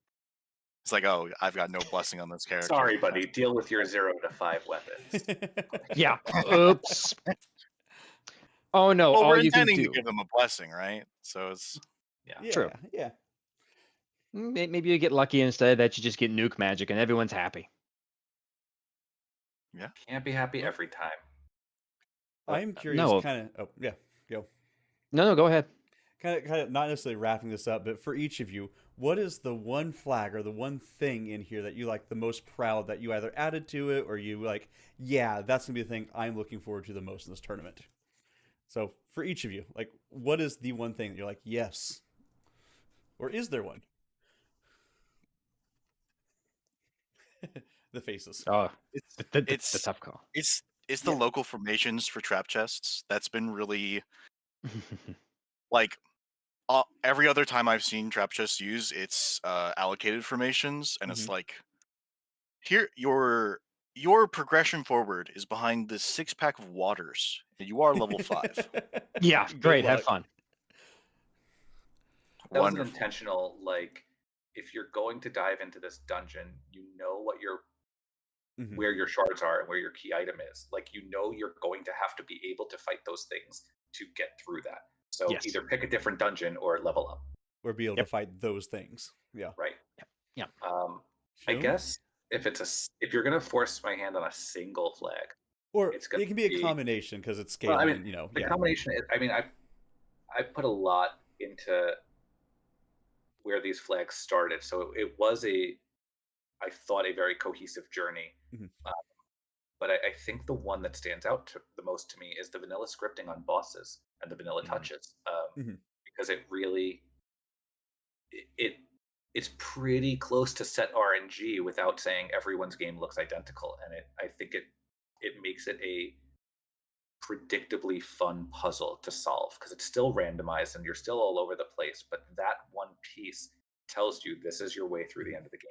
it's like, oh, I've got no blessing on this character. Sorry, buddy. Deal with your 0 to 5 weapons. Yeah. Oops. Oh no! Well, all we're you can intending do. to give them a blessing, right? So it's Yeah. True. Yeah. Maybe you get lucky instead that you just get nuke magic and everyone's happy. Can't be happy every time. I'm curious no. kind of... Oh, yeah. Go. No, go ahead. kind of not necessarily wrapping this up, but for each of you, what is the one flag or the one thing in here that you like the most proud that you either added to it or you like, yeah, that's gonna be the thing I'm looking forward to the most in this tournament. So for each of you, like, what is the one thing that you're like, yes, or is there one? The faces. Oh, It's the it's tough call. it's the Yeah. local formations for trap chests that's been really like every other time I've seen trap chests use it's allocated formations, and it's Mhm. like here your progression forward is behind this 6-pack of waters, and you are level 5. Yeah, Good great. Have luck. fun. That was an Wonderful. intentional, like, if you're going to dive into this dungeon, you know what your Mhm. where your shards are and where your key item is. Like, you know you're going to have to be able to fight those things to get through that. So Yes. either pick a different dungeon or level up, Or be able to Yep. fight those things. Yeah. right? Yep. Yep. I Shum? guess if you're gonna force my hand on a single flag, Or it's gonna it can be a be, combination because it's well, I scaling mean, and the yeah. combination. I mean, I put a lot into where these flags started, so it was I thought a very cohesive journey. Mhm. Uh, but I think the one that stands out the most to me is the vanilla scripting on bosses and the vanilla Mhm. touches, Mhm. because it really it it's pretty close to set RNG without saying everyone's game looks identical, and I think it makes it a predictably fun puzzle to solve because it's still randomized and you're still all over the place, but that one piece tells you this is your way through the Mhm. end of the game.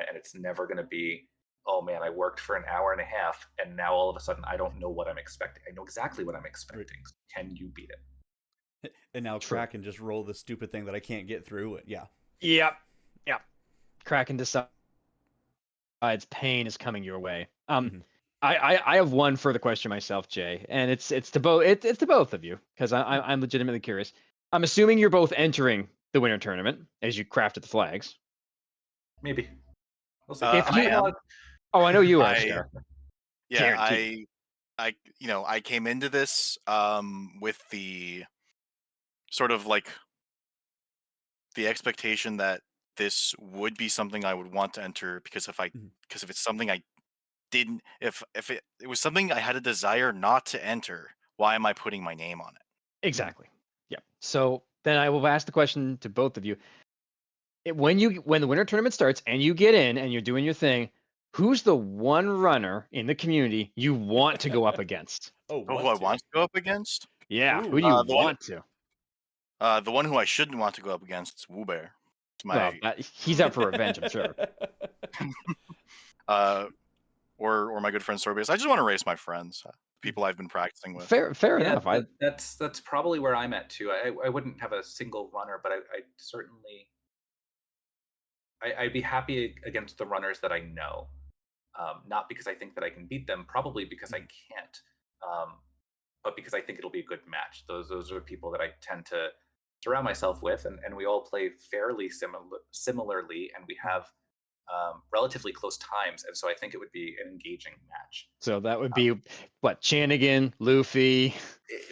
And it's never going to be, oh man, I worked for an hour and a half and now all of a sudden I don't know what I'm expecting. I know exactly what I'm Right. expecting. Can you beat it? And now True. Crack can just roll the stupid thing that I can't get through. Yeah. Yep. Yep. Kraken decides pain is coming your way. Mhm. I have one further question myself, Jay, and it's to both it's to both of you because Yeah. I'm legitimately curious. I'm assuming you're both entering the winter tournament as you crafted the flags. Maybe. We'll see. If I'm I doing a you, lot am. of, oh, I know you are, I Scar, Yeah, guaranteed. I I came into this with the sort of like the expectation that this would be something I would want to enter Mhm. because if it's something I didn't if it was something I had a desire not to enter, why am I putting my name on it? Mhm. Exactly. Yeah. So then I will ask the question to both of you. When the winter tournament starts and you get in and you're doing your thing, who's the one runner in the community you want to go up against? Oh, Oh, who I want to? want to go up against? Yeah, who do Ooh. you The one want to? the one who I shouldn't want to go up against is Woobear. It's Well, my he's out for revenge, I'm sure. uh or my good friend Sorbius. I just want to race my friends, Mhm. people I've been practicing with. Fair yeah, enough. I that's probably where I'm at too. I wouldn't have a single runner, but I certainly I'd be happy against the runners that I know. Not because I think that I can beat them, probably because I Mhm. can't, um, but because I think it'll be a good match. Those are people that I tend to surround myself with, and we all play fairly similarly, and we Mhm. have relatively close times, and so I think it would be an engaging match. so that would be what Chanigan, Luffy.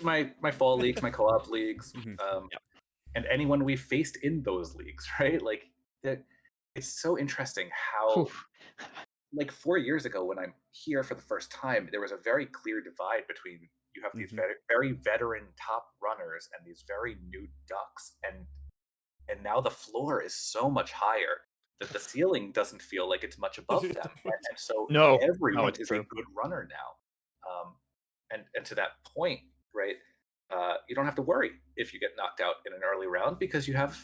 My fall leagues, my co-op leagues, Mhm. Yep. and anyone we faced in those leagues, right? Like that, it's so interesting Whew. how, like, 4 years ago when I'm here for the first time, there was a very clear divide between you have these Mhm. very veteran top runners and these very new ducks, and now the floor is so much higher that the ceiling doesn't feel like it's much above them, and so No, no, everyone it's is a true. good runner now, and to that point, right? You don't have to worry if you get knocked out in an early round because you have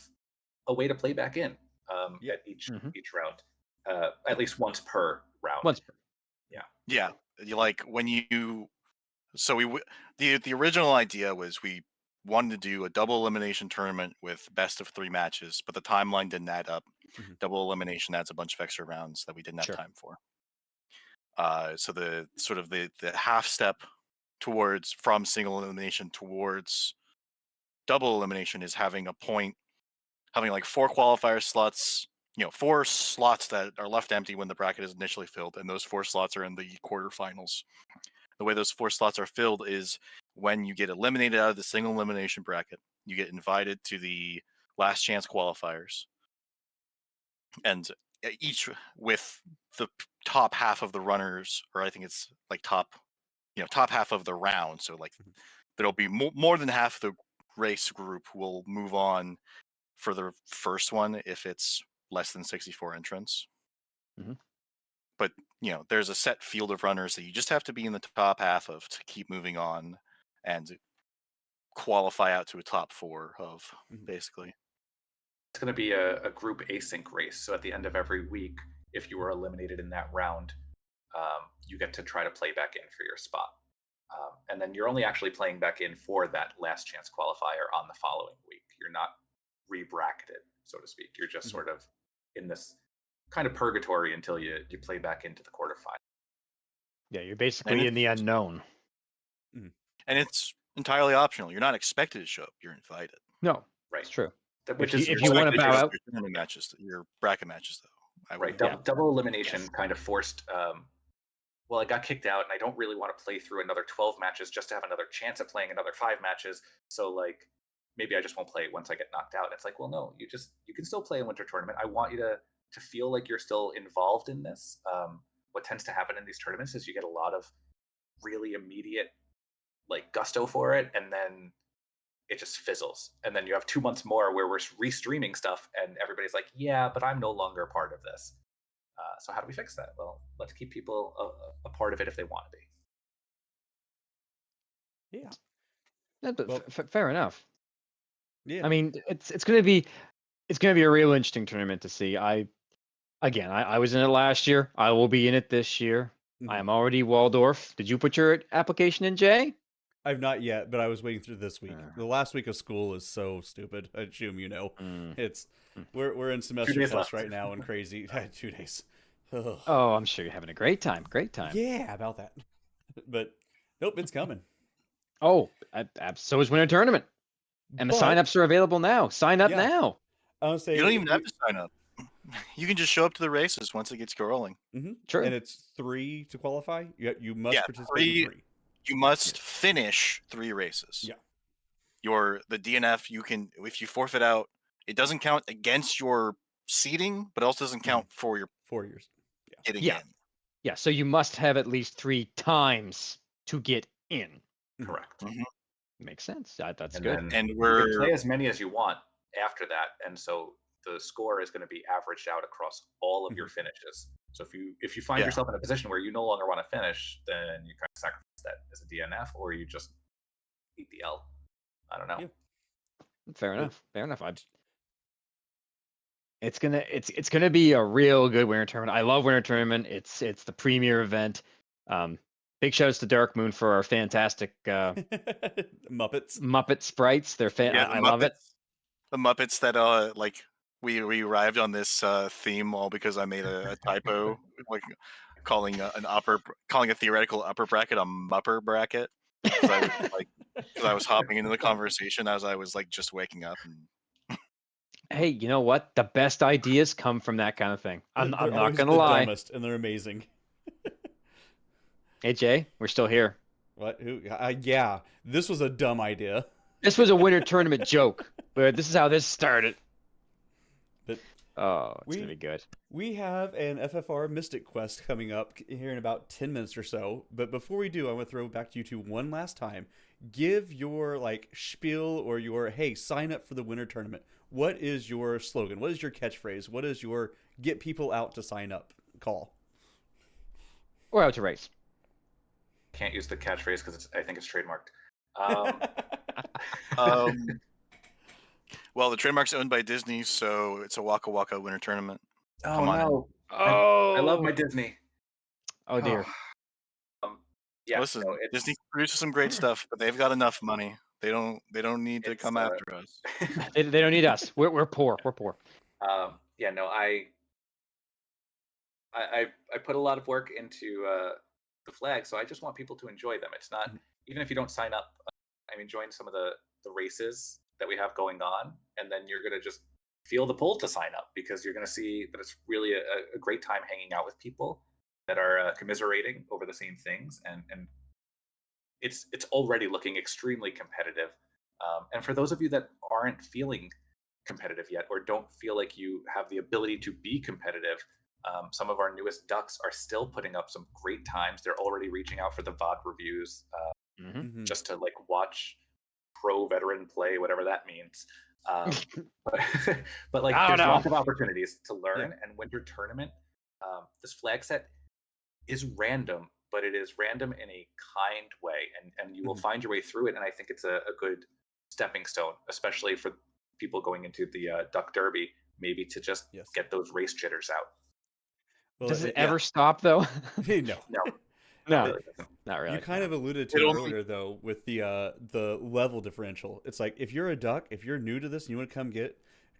a way to play back in, Yep. at each Hmm. round, at least once per round. Once per. Yeah. Yeah, you like when you so the original idea was we wanted to do a double elimination tournament with best of 3 matches, but the timeline didn't add up. Mhm. Double elimination adds a bunch of extra rounds that we didn't have Sure. time for. So the sort of the half step towards from single elimination towards double elimination is having like 4 qualifier slots, 4 slots that are left empty when the bracket is initially filled, and those 4 slots are in the quarterfinals. The way those 4 slots are filled is when you get eliminated out of the single elimination bracket, you get invited to the last chance qualifiers, and each with the top half of the runners, or I think it's like top half of the round. So like there'll be more than half the race group will move on for the first one if it's less than 64 entrants. Mhm. But there's a set field of runners that you just have to be in the top half of to keep moving on and qualify out to a top 4 of, basically. It's going to be a group async race. So at the end of every week, if you were eliminated in that round, you get to try to play back in for your spot. And then you're only actually playing back in for that last chance qualifier on the following week. You're not re-bracketed, so to speak. You're just sort of in this kind of purgatory until you play back into the quarterfinal. Yeah, you're basically in the unknown. And it's entirely optional. You're not expected to show up. You're invited. No, Right. it's true. Which If is you want to bow out, your tournament matches, your bracket matches, though. right. Double elimination kind of forced. Well, I got kicked out, and I don't really want to play through another 12 matches just to have another chance at playing another 5 matches. So like, maybe I just won't play once I get knocked out. It's like, well, no, you can still play a winter tournament. I want you to feel like you're still involved in this. What tends to happen in these tournaments is you get a lot of really immediate like gusto for it, and then it just fizzles. And then you have 2 months more where we're restreaming stuff, and everybody's like, yeah, but I'm no longer a part of this. So how do we fix that? Well, let's keep people a part of it if they want to be. Yeah. Well, fair enough. Yeah. I mean, it's gonna be a real interesting tournament to see. I was in it last year. I will be in it this year. I am already Waldorf. Did you put your application in, Jay? I've not yet, but I was waiting through this week. The last week of school is so stupid. I assume you know. It's we're in semester test right now and crazy. 2 days. Ugh. Oh, I'm sure you're having a great time. Great time. Yeah, about that. But nope, it's coming. Oh, so is Winter Tournament. And the signups are available now. Sign up now. I'll say you don't even have to sign up. You can just show up to the races once it gets rolling. True. And it's 3 to qualify. You must participate in 3. You must finish 3 races. Yeah. The DNF, you can, if you forfeit out, it doesn't count against your seeding, but also doesn't count for your 4 years. Getting in. Yeah, so you must have at least 3 times to get in. Correct. Makes sense. That's and good. Then and you we're can play as many as you want after that, and so the score is going to be averaged out across all of your finishes. So if you find yourself in a position where you no longer want to finish, then you kind of sacrifice that as a DNF, or you just eat the L. I don't know. Yeah. Fair enough. It's gonna be a real good winter tournament. I love winter tournament. It's the premier event. Big shouts to Dark Moon for our fantastic Muppet sprites. They're I love it. The Muppets that like we arrived on this theme all because I made a typo, like calling a theoretical upper bracket a mupper bracket. Because I was hopping into the conversation as I was like just waking up. And hey, you know what? The best ideas come from that kind of thing. I'm not gonna the lie. Dumbest, and they're amazing. Hey Jay, we're still here. What? Who? Yeah, this was a dumb idea. This was a winter tournament joke, but this is how this started. But it's gonna be good. We have an FFR Mystic Quest coming up here in about 10 minutes or so. But before we do, I want to throw back to you two one last time. Give your spiel or your hey, sign up for the winter tournament. What is your slogan? What is your catchphrase? What is your get people out to sign up call? Or out to race. Can't use the catchphrase because I think it's trademarked. Well, the trademark's owned by Disney, so it's a Waka Waka winter tournament. Oh no! I love my Disney. Oh dear. Yeah. Listen, Disney produces some great stuff, but they've got enough money. They don't need to come after us. They don't need us. We're poor. We're poor. Yeah. No. I put a lot of work into the flag, so I just want people to enjoy them. It's not even if you don't sign up. I'm enjoying some of the races that we have going on, and then you're gonna just feel the pull to sign up because you're gonna see that it's really a great time hanging out with people that are commiserating over the same things and it's already looking extremely competitive. And for those of you that aren't feeling competitive yet, or don't feel like you have the ability to be competitive, some of our newest ducks are still putting up some great times. They're already reaching out for the VOD reviews, Mm-hmm. just to like watch pro veteran play, whatever that means. But, but like, I don't there's know. lots of opportunities to learn. Yeah. And Winter Tournament, this flag set is random, but it is random in a kind way, and you will find your way through it. And I think it's a good stepping stone, especially for people going into the Duck Derby, maybe to just Yes. get those race jitters out. Well, Does it yeah. ever stop though? no. No, No, really doesn't. not really. You kind no. of alluded to It'll- earlier though with the level differential. It's like if you're a duck, if you're new to this and you want to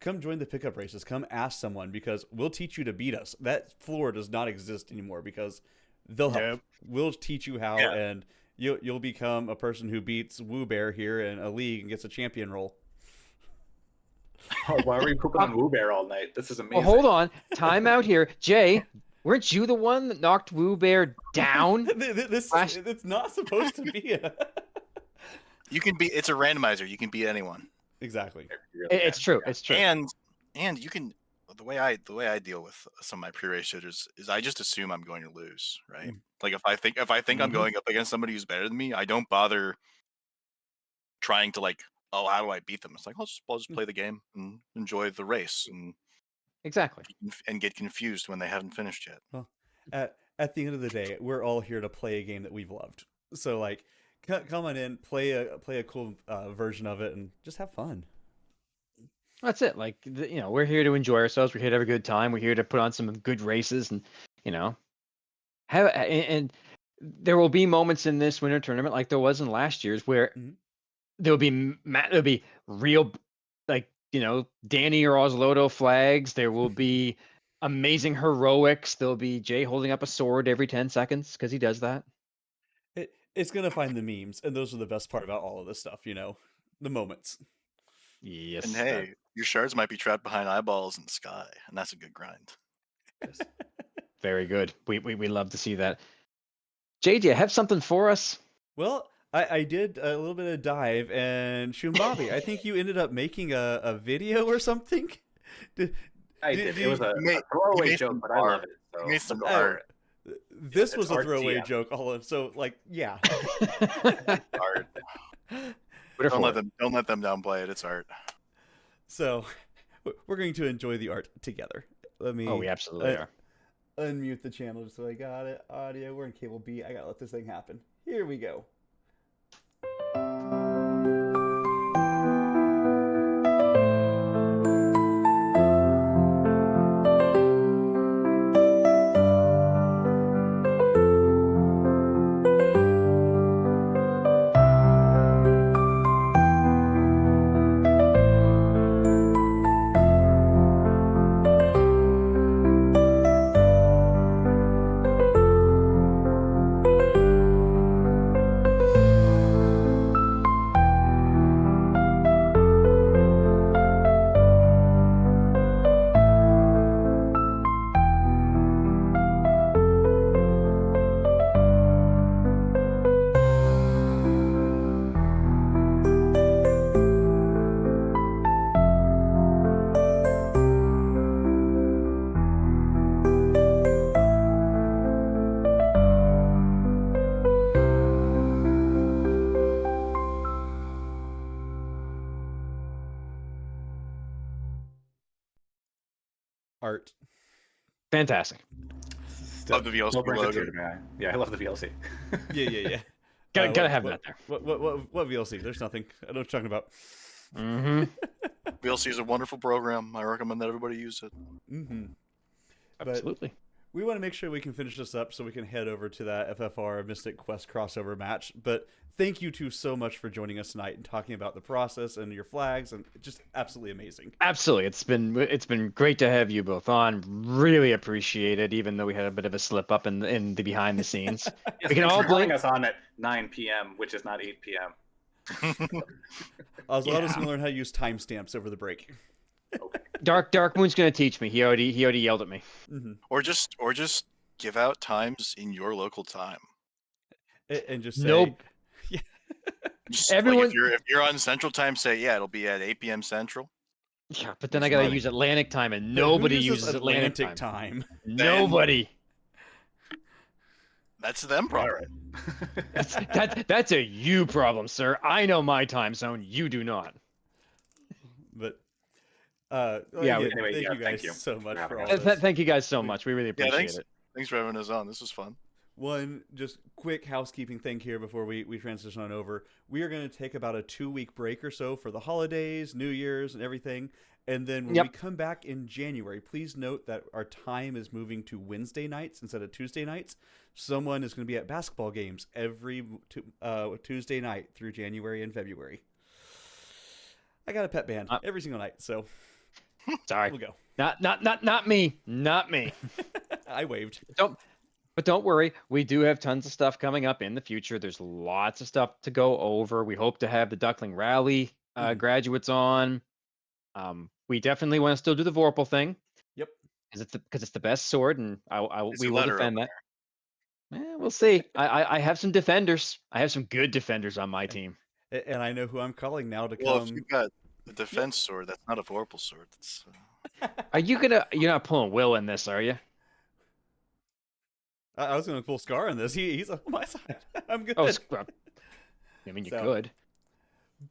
come join the pickup races, come ask someone because we'll teach you to beat us. That floor does not exist anymore because they'll help. Yep. We'll teach you how, Yeah. and you'll become a person who beats Woo Bear here in a league and gets a champion role. Oh, why are we pooping on Woo Bear all night? This is amazing. Well, hold on. Time out here. Jay, weren't you the one that knocked Woo Bear down? It's not supposed to be a... You can be. It's a randomizer. You can beat anyone. Exactly. It's true. It's true. And you can. The way I deal with some of my pre-race shooters is I just assume I'm going to lose, right? Like if I think I'm going up against somebody who's better than me, I don't bother trying to like, oh, how do I beat them? It's like I'll just play the game and enjoy the race Exactly. and get confused when they haven't finished yet. Well, at the end of the day, we're all here to play a game that we've loved. So like, come on in, play a cool version of it, and just have fun. That's it. Like, we're here to enjoy ourselves. We're here to have a good time. We're here to put on some good races, and have and there will be moments in this winter tournament like there was in last year's where there'll be real, like, Danny or Oslodo flags. There will be amazing heroics. There'll be Jay holding up a sword every 10 seconds because he does that. It's gonna find the memes, and those are the best part about all of this stuff. The moments. Yes. And hey, your shards might be trapped behind eyeballs in the sky, and that's a good grind. Yes. Very good. We love to see that. Jay, do you have something for us? Well, I did a little bit of dive, and Shumbabi, I think you ended up making a video or something. I did. It was a throwaway joke, but I love it. So You made some let's go for art. it. This was It's a art throwaway TM. joke. So like, yeah. Art. Don't let them downplay it. It's art. So we're going to enjoy the art together. Let me. Oh, we absolutely are. Unmute the channel just so I got it. Audio. We're in cable B. I gotta let this thing happen. Here we go. Art. Fantastic. Love the VLC No brings a logo. tear to my eye. Yeah, I love the VLC. Yeah. Gotta have that there. What VLC? There's nothing. I know what you're talking about. Mm-hmm. VLC is a wonderful program. I recommend that everybody use it. But Absolutely. we want to make sure we can finish this up so we can head over to that FFR Mystic Quest crossover match. But thank you two so much for joining us tonight and talking about the process and your flags, and just absolutely amazing. Absolutely. It's been great to have you both on. Really appreciate it, even though we had a bit of a slip up in the behind the scenes. Yes, We can thanks all for having blame us on at 9 p.m., which is not 8 p.m. Oswaldo's going to learn how to use timestamps over the break. Dark Moon's gonna teach me. He already yelled at me. Or just give out times in your local time. And just say, Nope. Just like Everyone, if you're on Central Time, say yeah, it'll be at 8 p.m. Central. yeah, but then Use I your gotta money. use Atlantic time, and But who nobody uses uses Atlantic Atlantic time. time? Then Nobody. that's them All problem. right. That's a you problem, sir. I know my time zone. You do not. But Yeah, again, Anyway, thank yeah, you thank guys you so for much having for us. all this. thank you guys so We- much. We really Yeah, appreciate it. thanks for having us on. This was fun. One just quick housekeeping thing here before we transition on over. We are going to take about a 2-week break or so for the holidays, New Year's, and everything. And then when we Yep. come back in January, please note that our time is moving to Wednesday nights instead of Tuesday nights. Someone is going to be at basketball games every Tuesday night through January and February. I got a pet band every single night, so Sorry. we'll go. Not me. Not me. I waved. But don't worry, we do have tons of stuff coming up in the future. There's lots of stuff to go over. We hope to have the Duckling Rally Mhm. graduates on. We definitely want to still do the Vorpal thing Yep. because it's the best sword, and It's we a will letter defend opener. that. We'll see. I have some defenders. I have some good defenders on my team. And I know who I'm calling now to Well, if come. you've got a defense sword, that's not a vorpal sword. That's You're not pulling Will in this, are you? I was going to pull Scar in this. He's on my side. I'm good. Well, I mean, you So- could.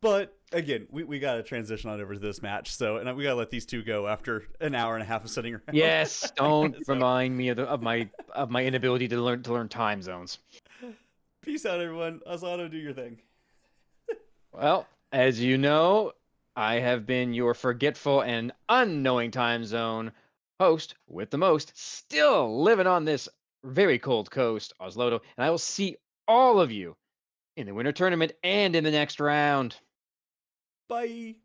But again, we got to transition on over to this match. So, and we got to let these two go after an hour and a half of sitting around. Yes, don't So- remind me of my inability to learn time zones. Peace out, everyone. Asano, do your thing. Well, as you know, I have been your forgetful and unknowing time zone host with the most, still living on this very cold coast, Oslodo, and I will see all of you in the winter tournament and in the next round. Bye.